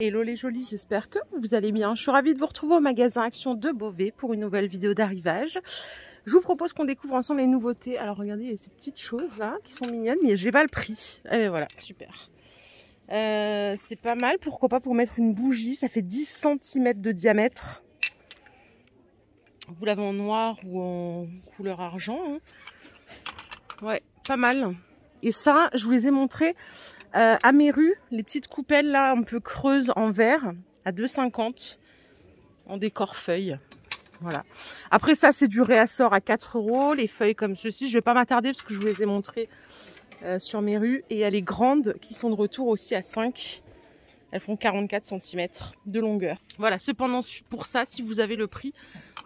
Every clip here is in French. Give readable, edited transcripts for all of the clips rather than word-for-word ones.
Hello les jolis, j'espère que vous allez bien. Je suis ravie de vous retrouver au magasin Action de Beauvais pour une nouvelle vidéo d'arrivage. Je vous propose qu'on découvre ensemble les nouveautés. Alors regardez, il y a ces petites choses là qui sont mignonnes, mais j'ai pas le prix. Et voilà, super. C'est pas mal, pourquoi pas pour mettre une bougie, ça fait 10 cm de diamètre. Vous l'avez en noir ou en couleur argent. Hein. Ouais, pas mal. Et ça, je vous les ai montrés à mes rues, les petites coupelles là un peu creuses en verre à 2,50 en décor feuille. Voilà. Après ça, c'est du réassort à 4 €. Les feuilles comme ceci, je vais pas m'attarder parce que je vous les ai montrées sur mes rues. Et il y a les grandes qui sont de retour aussi à 5. Elles font 44 cm de longueur. Voilà, cependant pour ça, si vous avez le prix,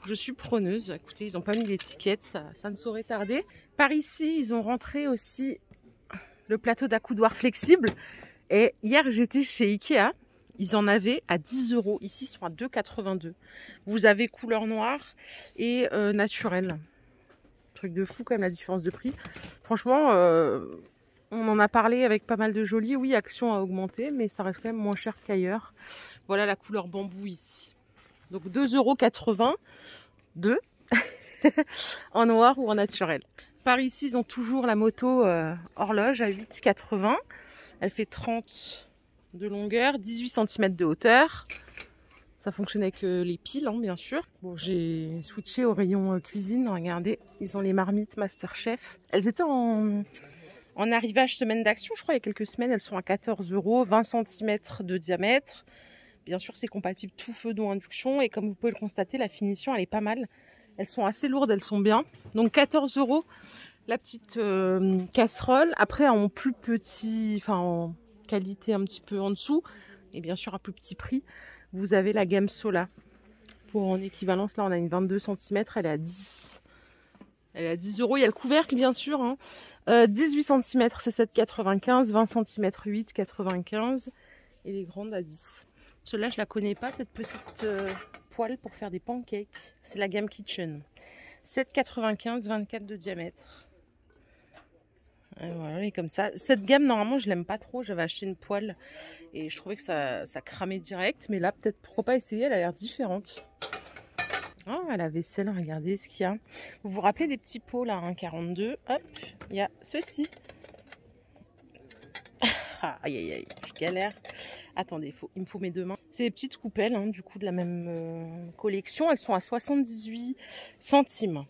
je suis preneuse. Écoutez, ils n'ont pas mis d'étiquette, ça ne saurait tarder. Par ici, ils ont rentré aussi le plateau d'accoudoir flexible. Et hier, j'étais chez Ikea. Ils en avaient à 10 €. Ici, ils sont à 2,82 €. Vous avez couleur noire et naturelle. Truc de fou quand même la différence de prix. Franchement, on en a parlé avec pas mal de jolis. Oui, Action a augmenté, mais ça reste quand même moins cher qu'ailleurs. Voilà la couleur bambou ici. Donc 2,82 € en noir ou en naturel. Par ici, ils ont toujours la moto horloge à 8,80 €. Elle fait 30 de longueur, 18 cm de hauteur. Ça fonctionne avec les piles, hein, bien sûr. Bon, j'ai switché au rayon cuisine. Regardez, ils ont les marmites Masterchef. Elles étaient en arrivage semaine d'Action, je crois, il y a quelques semaines. Elles sont à 14 €, 20 cm de diamètre. Bien sûr, c'est compatible tout feu, d'eau, induction. Et comme vous pouvez le constater, la finition, elle est pas mal. Elles sont assez lourdes, elles sont bien. Donc 14 € la petite casserole. Après, en plus petit, enfin en qualité un petit peu en dessous, et bien sûr à plus petit prix, vous avez la gamme Sola. Pour en équivalence, là on a une 22 cm, elle est à 10. Elle est à 10 €. Il y a le couvercle bien sûr. Hein. 18 cm c'est 7,95, 20 cm 8,95 et les grandes à 10. Celle-là je la connais pas, cette petite poêle pour faire des pancakes. C'est la gamme Kitchen. 7,95, 24 de diamètre. Et voilà, et comme ça. Cette gamme, normalement, je l'aime pas trop. J'avais acheté une poêle et je trouvais que ça cramait direct. Mais là, peut-être, pourquoi pas essayer. Elle a l'air différente. Oh, la vaisselle, regardez ce qu'il y a. Vous vous rappelez des petits pots, là, 1,42 €. Hop, il y a ceci. Ah, aïe, aïe, aïe, je galère. Attendez, il me faut mes deux mains. C'est des petites coupelles, hein, du coup, de la même collection. Elles sont à 78 centimes.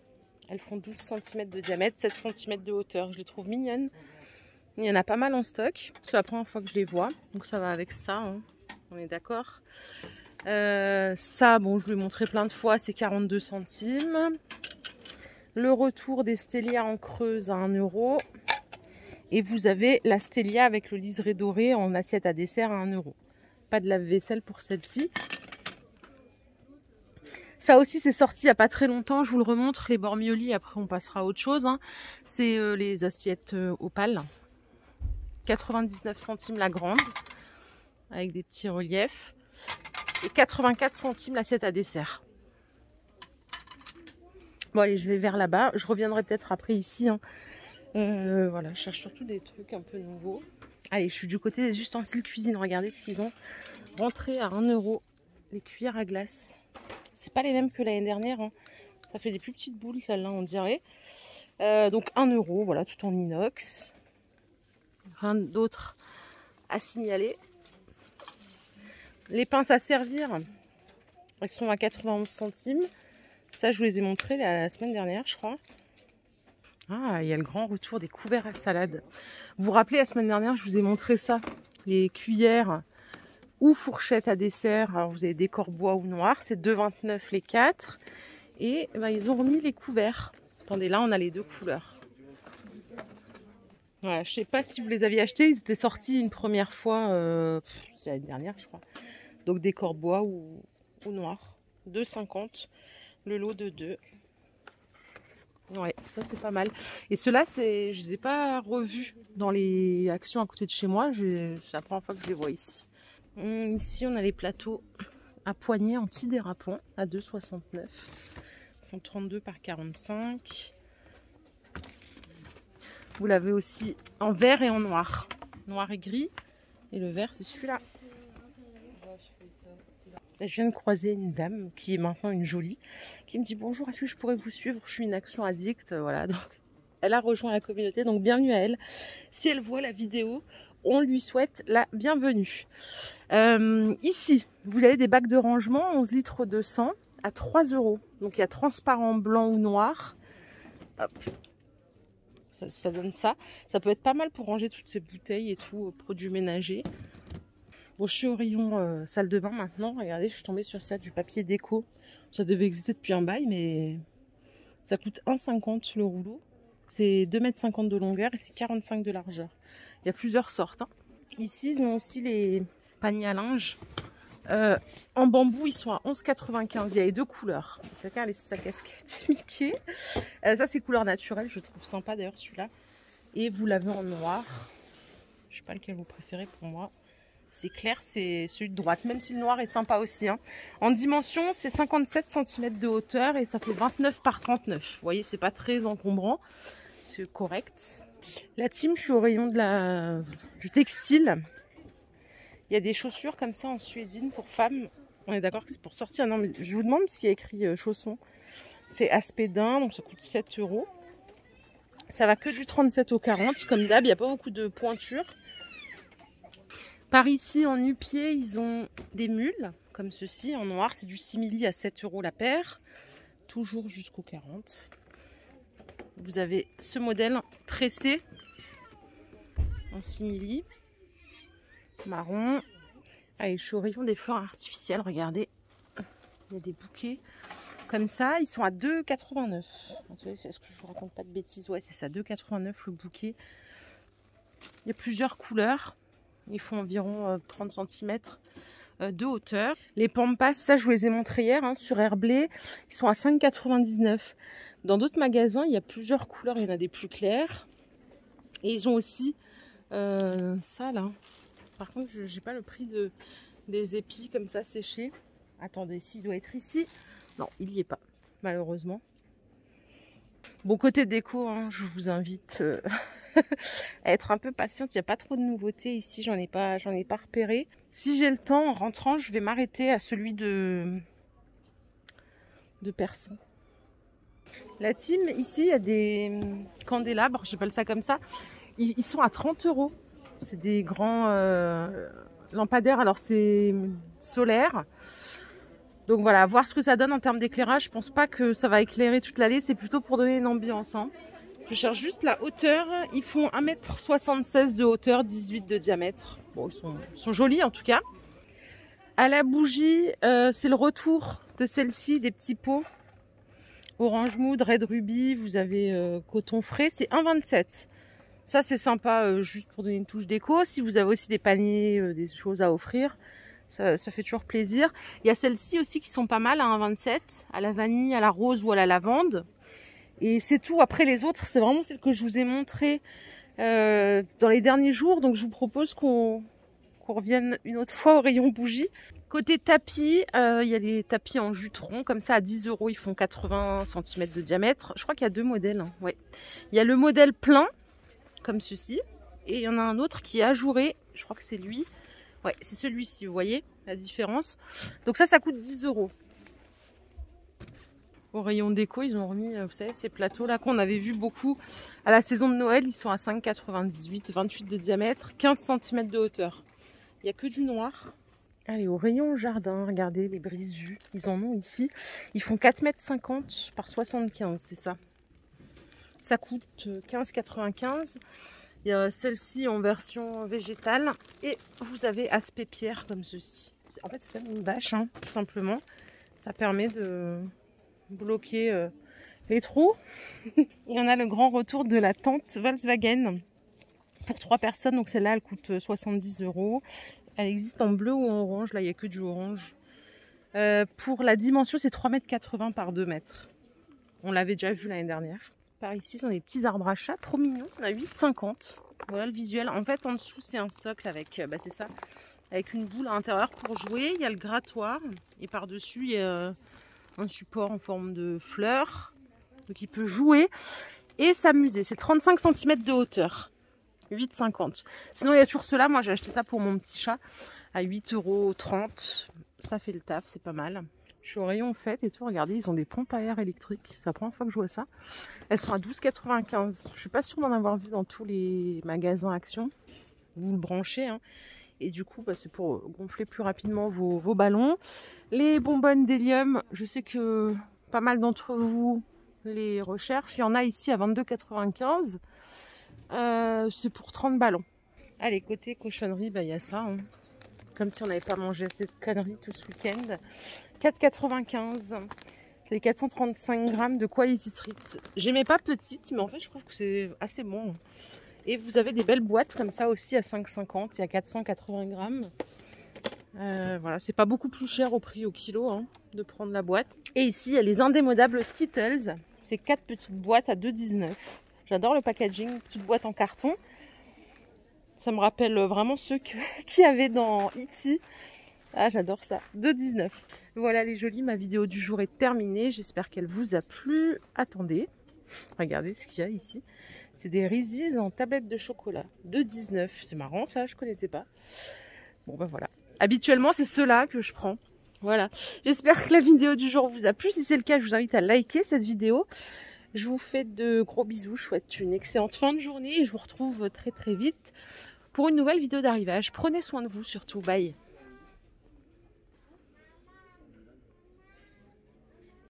Elles font 12 cm de diamètre, 7 cm de hauteur. Je les trouve mignonnes. Il y en a pas mal en stock. C'est la première fois que je les vois. Donc ça va avec ça. Hein. On est d'accord. Ça, bon, je vous l'ai montré plein de fois. C'est 42 centimes. Le retour des Stellia en creuse à 1 €. Et vous avez la Stellia avec le liseré doré en assiette à dessert à 1 €. Pas de lave-vaisselle pour celle-ci. Ça aussi, c'est sorti il n'y a pas très longtemps. Je vous le remontre, les Bormioli. Après, on passera à autre chose. Hein. C'est les assiettes opales. 99 centimes la grande, avec des petits reliefs. Et 84 centimes l'assiette à dessert. Bon, allez, je vais vers là-bas. Je reviendrai peut-être après ici. Hein. Voilà, je cherche surtout des trucs un peu nouveaux. Allez, je suis du côté des ustensiles cuisine. Regardez ce qu'ils ont rentré à 1 €. Les cuillères à glace. C'est pas les mêmes que l'année dernière. Hein. Ça fait des plus petites boules, celle-là, on dirait. Donc 1 €, voilà, tout en inox. Rien d'autre à signaler. Les pinces à servir, elles sont à 91 centimes. Ça, je vous les ai montrées la semaine dernière, je crois. Ah, il y a le grand retour des couverts à salade. Vous vous rappelez, la semaine dernière, je vous ai montré ça. Les cuillères ou fourchettes à dessert. Alors, vous avez décor bois ou noir. C'est 2,29 les 4. Et ben, ils ont remis les couverts. Attendez, là, on a les deux couleurs. Voilà, je ne sais pas si vous les aviez achetés. Ils étaient sortis une première fois, c'est l'année dernière, je crois. Donc, décor bois ou noir. 2,50. Le lot de 2. Ouais, ça c'est pas mal. Et ceux-là, je les ai pas revus dans les actions à côté de chez moi. C'est la première fois que je les vois ici. Ici, on a les plateaux à poignée anti-dérapant à 2,69. Ils font 32 par 45. Vous l'avez aussi en vert et en noir. Noir et gris. Et le vert, c'est celui-là. Je viens de croiser une dame qui est maintenant une jolie, qui me dit bonjour, est-ce que je pourrais vous suivre? Je suis une action addict, voilà. Donc elle a rejoint la communauté, donc bienvenue à elle. Si elle voit la vidéo, on lui souhaite la bienvenue. Ici, vous avez des bacs de rangement 11 litres de sang à 3 €. Donc il y a transparent, blanc ou noir. Hop. Ça donne ça. Ça peut être pas mal pour ranger toutes ces bouteilles et tout, produits ménagers. Bon, je suis au rayon salle de bain maintenant. Regardez, je suis tombée sur ça, du papier déco. Ça devait exister depuis un bail, mais ça coûte 1,50 € le rouleau. C'est 2,50 m de longueur et c'est 45 de largeur. Il y a plusieurs sortes. Hein. Ici, ils ont aussi les paniers à linge. En bambou, ils sont à 11,95 €. Il y a les deux couleurs. Quelqu'un a laissé sa casquette Mickey. Ça, c'est couleur naturelle. Je trouve sympa d'ailleurs celui-là. Et vous l'avez en noir. Je sais pas lequel vous préférez pour moi. C'est clair, c'est celui de droite. Même si le noir est sympa aussi. Hein. En dimension, c'est 57 cm de hauteur et ça fait 29 par 39. Vous voyez, c'est pas très encombrant. C'est correct. La team, je suis au rayon du textile. Il y a des chaussures comme ça en suédine pour femmes. On est d'accord que c'est pour sortir. Non, mais je vous demande ce qu'il y a écrit chaussons. C'est Aspédin, donc ça coûte 7 €. Ça va que du 37 au 40. Comme d'hab, il n'y a pas beaucoup de pointures. Par ici, en nu-pied, ils ont des mules, comme ceci, en noir. C'est du simili à 7 € la paire. Toujours jusqu'au 40. Vous avez ce modèle tressé en simili. Marron. Allez, je suis au rayon des fleurs artificielles, regardez. Il y a des bouquets comme ça, ils sont à 2,89 €. Est-ce que je vous raconte pas de bêtises? Ouais, c'est ça, 2,89 € le bouquet. Il y a plusieurs couleurs. Ils font environ 30 cm de hauteur. Les pampas, ça je vous les ai montrés hier hein, sur Herblay. Ils sont à 5,99 €. Dans d'autres magasins, il y a plusieurs couleurs. Il y en a des plus clairs. Et ils ont aussi ça là. Par contre, je n'ai pas le prix des épis comme ça séchés. Attendez, s'il doit être ici. Non, il n'y est pas, malheureusement. Bon, côté déco, hein, je vous invite à être un peu patiente. Il n'y a pas trop de nouveautés ici, j'en ai pas repéré. Si j'ai le temps, en rentrant, je vais m'arrêter à celui de Persan. La team, ici, il y a des candélabres, j'appelle ça comme ça. Ils sont à 30 €. C'est des grands lampadaires, alors c'est solaire. Donc voilà, voir ce que ça donne en termes d'éclairage. Je pense pas que ça va éclairer toute l'allée, c'est plutôt pour donner une ambiance. Hein. Je cherche juste la hauteur. Ils font 1,76 m de hauteur, 18 de diamètre. Bon, ils sont jolis en tout cas. À la bougie, c'est le retour de celle-ci, des petits pots. Orange Mood, Red Ruby, vous avez coton frais, c'est 1,27 €. Ça c'est sympa juste pour donner une touche déco. Si vous avez aussi des paniers, des choses à offrir, ça fait toujours plaisir. Il y a celles-ci aussi qui sont pas mal à 1,27 €, à la vanille, à la rose ou à la lavande. Et c'est tout. Après les autres, c'est vraiment celles que je vous ai montrées dans les derniers jours. Donc je vous propose qu'on revienne une autre fois au rayon bougie. Côté tapis, il y a les tapis en jutron, comme ça à 10 €. Ils font 80 cm de diamètre. Je crois qu'il y a deux modèles. Hein. Ouais. Il y a le modèle plein, comme ceci. Et il y en a un autre qui est ajouré. Je crois que c'est lui. Ouais, c'est celui-ci, vous voyez la différence. Donc ça coûte 10 €. Au rayon déco, ils ont remis, vous savez, ces plateaux-là qu'on avait vu beaucoup à la saison de Noël. Ils sont à 5,98, 28 de diamètre, 15 cm de hauteur. Il n'y a que du noir. Allez, au rayon jardin, regardez les brises-vues. Ils en ont ici. Ils font 4,50 m par 75, c'est ça. Ça coûte 15,95 €. Il y a celle-ci en version végétale. Et vous avez aspect pierre comme ceci. En fait, c'est comme une bâche, hein, tout simplement. Ça permet de bloquer les trous. Il y en a le grand retour de la tente Volkswagen pour 3 personnes. Donc celle-là, elle coûte 70 €. Elle existe en bleu ou en orange. Là, il n'y a que du orange. Pour la dimension, c'est 3,80 m par 2 m. On l'avait déjà vu l'année dernière. Par ici, ce sont des petits arbres à chat, trop mignons, à 8,50 €. Voilà le visuel. En fait, en dessous, c'est un socle avec, c'est ça, avec une boule à l'intérieur pour jouer. Il y a le grattoir et par-dessus, il y a un support en forme de fleurs. Donc, il peut jouer et s'amuser. C'est 35 cm de hauteur, 8,50 €. Sinon, il y a toujours ceux-là. Moi, j'ai acheté ça pour mon petit chat. à 8,30 €. Ça fait le taf, c'est pas mal. Je suis au rayon fête et tout, regardez, ils ont des pompes à air électriques. C'est la première fois que je vois ça. Elles sont à 12,95 €. Je suis pas sûre d'en avoir vu dans tous les magasins Action. Vous le branchez, hein. Et du coup, c'est pour gonfler plus rapidement vos ballons. Les bonbonnes d'hélium, je sais que pas mal d'entre vous les recherchent. Il y en a ici à 22,95 €. C'est pour 30 ballons. Allez, côté cochonnerie, il y a ça, hein. Comme si on n'avait pas mangé assez de conneries tout ce week-end. 4,95 €. Les 435 grammes de Quality Street. J'aimais pas petite, mais en fait, je trouve que c'est assez bon. Et vous avez des belles boîtes comme ça aussi à 5,50 €. Il y a 480 grammes. Voilà, c'est pas beaucoup plus cher au prix au kilo, hein, de prendre la boîte. Et ici, il y a les indémodables Skittles. C'est 4 petites boîtes à 2,19 €. J'adore le packaging, petite boîte en carton. Ça me rappelle vraiment ceux qu'il y avait dans E.T. Ah, j'adore ça. 2,19 €. Voilà les jolis, ma vidéo du jour est terminée. J'espère qu'elle vous a plu. Attendez, regardez ce qu'il y a ici. C'est des Reese's en tablette de chocolat. 2,19 €. C'est marrant ça, je connaissais pas. Bon voilà. Habituellement, c'est ceux-là que je prends. Voilà. J'espère que la vidéo du jour vous a plu. Si c'est le cas, je vous invite à liker cette vidéo. Je vous fais de gros bisous. Je vous souhaite une excellente fin de journée et je vous retrouve très très vite pour une nouvelle vidéo d'arrivage. Prenez soin de vous surtout. Bye.